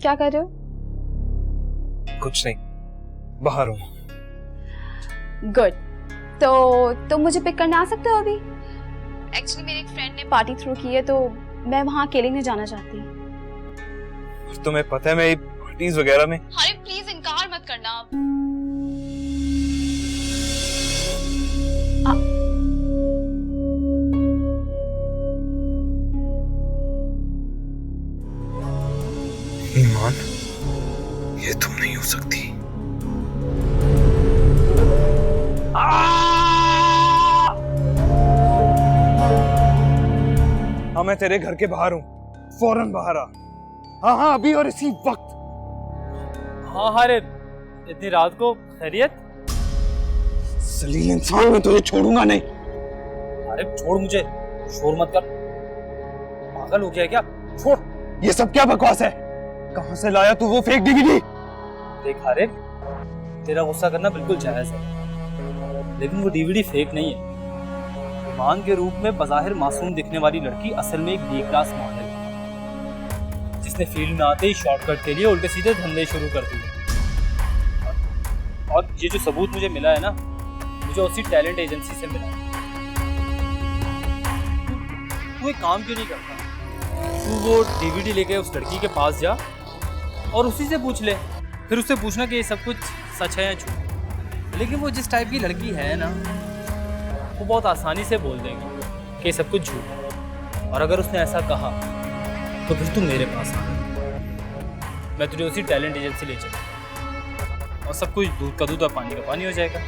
क्या कर रहे हो? कुछ नहीं, बाहर हूँ। गुड। तो तुम मुझे पिक करने आ सकते हो अभी? एक्चुअली मेरे एक फ्रेंड ने पार्टी थ्रो की है तो मैं वहाँ अकेले नहीं जाना चाहती। तुम्हें पता है मैं पार्टीज वगैरह में। अरे प्लीज इनकार मत करना। ईमान, ये तुम नहीं हो सकती। हाँ, मैं तेरे घर के बाहर हूँ, फौरन बाहर आ। हाँ, अभी और इसी वक्त। हाँ हारिब, इतनी रात को खैरियत? जलील इंसान, मैं तुझे छोड़ूंगा नहीं। हारिब छोड़ मुझे, शोर मत कर। पागल हो गया है क्या? छोड़। ये सब क्या बकवास है? कहाँ से लाया तू वो फेक डीवीडी? देख हारिब, तेरा गुस्सा करना बिल्कुल जायज है, लेकिन वो डीवीडी फेक नहीं है। ईमान के रूप में बज़ाहिर मासूम दिखने वाली लड़की असल में एक बी क्लास मॉडल है, जिसने फील्ड में आते ही शॉर्टकट के लिए उल्टे सीधे धंधे शुरू कर दिए। और ये जो सबूत मुझे मिला है ना, मुझे उसी टैलेंट एजेंसी से मिला है। तू एक काम क्यों नहीं करता? तू वो डीवीडी लेके उस लड़की के पास जा और उसी से पूछ ले। फिर उससे पूछना कि ये सब कुछ सच है या झूठ। लेकिन वो जिस टाइप की लड़की है ना, वो बहुत आसानी से बोल देंगे कि ये सब कुछ झूठ है। और अगर उसने ऐसा कहा तो फिर तू मेरे पास आ, मैं तुझे उसी टैलेंट एजेंसी ले चलूँगा और सब कुछ दूध का दूध और पानी का पानी हो जाएगा।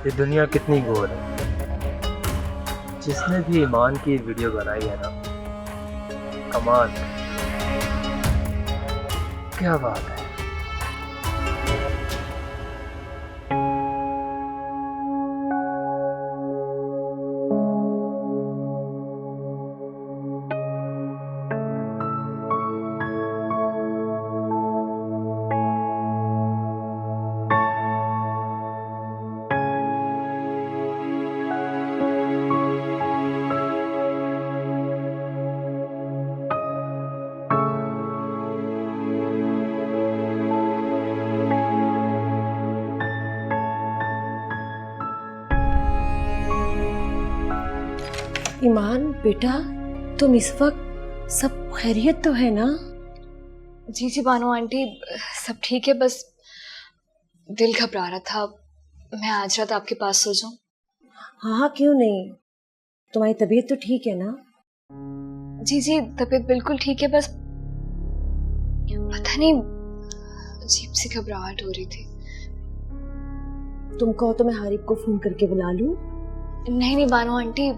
ये दुनिया कितनी गोल है। जिसने भी ईमान की वीडियो बनाई है ना, कमाल, क्या बात है। ईमान बेटा, तुम इस वक्त सब खैरियत तो है ना? जी जी बानो आंटी, सब ठीक है, बस दिल घबरा रहा था। मैं आज रात आपके पास सो जाऊं? हाँ, क्यों नहीं। तुम्हारी तबीयत तो ठीक है ना? जी जी, तबीयत बिल्कुल ठीक है, बस पता नहीं अजीब सी घबराहट हो रही थी। तुम कहो तो मैं हारिब को फोन करके बुला लूं? नहीं नहीं बानो आंटी,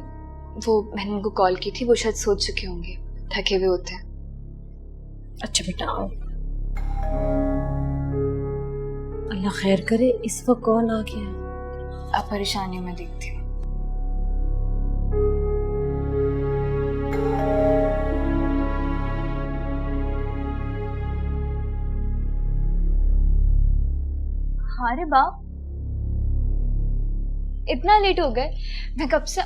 वो मैंने उनको कॉल की थी, वो शायद सोच चुके होंगे, थके हुए होते हैं। अच्छा बेटा आओ। अल्लाह खैर करे। इस वक्त कौन आ गया है? आप परेशानियों में देखती हूँ। अरे बाप, इतना लेट हो गए? मैं कब से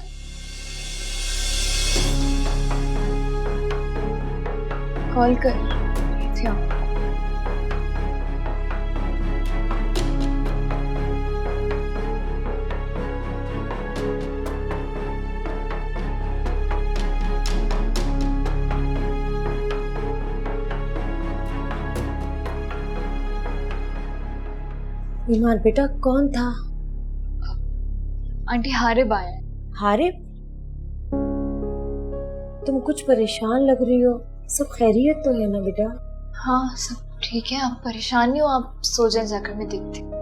कॉल कर रही थी आपको। ईमान बेटा, कौन था? आंटी हारिब आया है। हारिब? तुम कुछ परेशान लग रही हो, सब खैरियत तो है ना बेटा? हाँ सब ठीक है, आप परेशान नहीं हो, आप सो जाए, जाकर मैं देखती हूँ।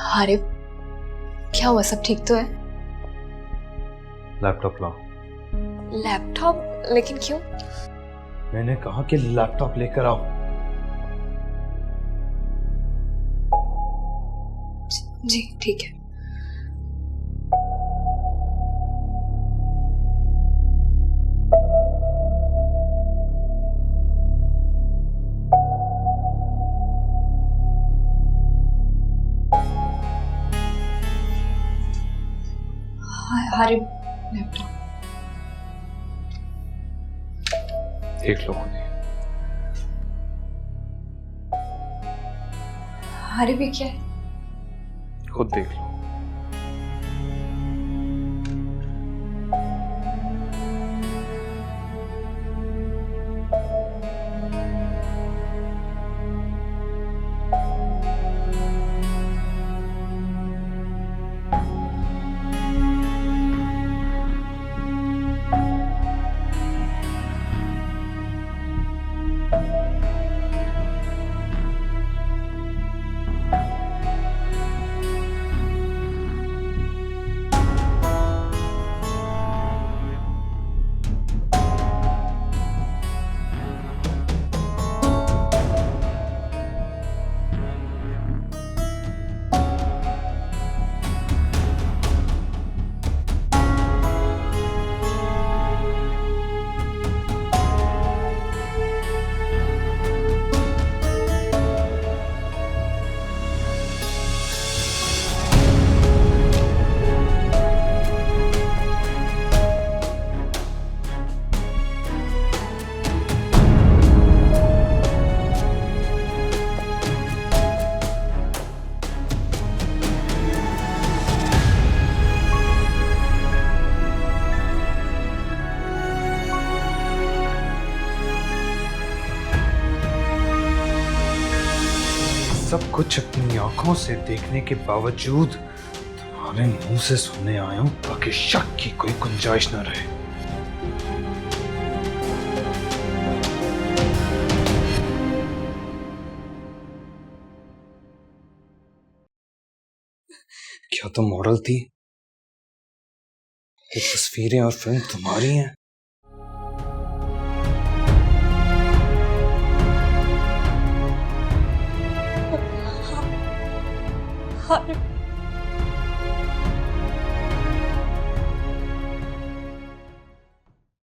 हारिब, क्या हुआ, सब ठीक तो है? लैपटॉप लाओ। लैपटॉप? लेकिन क्यों? मैंने कहा कि लैपटॉप लेकर आओ। जी ठीक है। हरे लैपटॉप देख लो खुद ही। हरे भी क्या है? खुद देख लो। सब कुछ अपनी आंखों से देखने के बावजूद तुम्हारे मुंह से सुनने आया हूं ताकि शक की कोई गुंजाइश न रहे। क्या तुम मॉडल थी? ये तस्वीरें और फिल्म तुम्हारी हैं?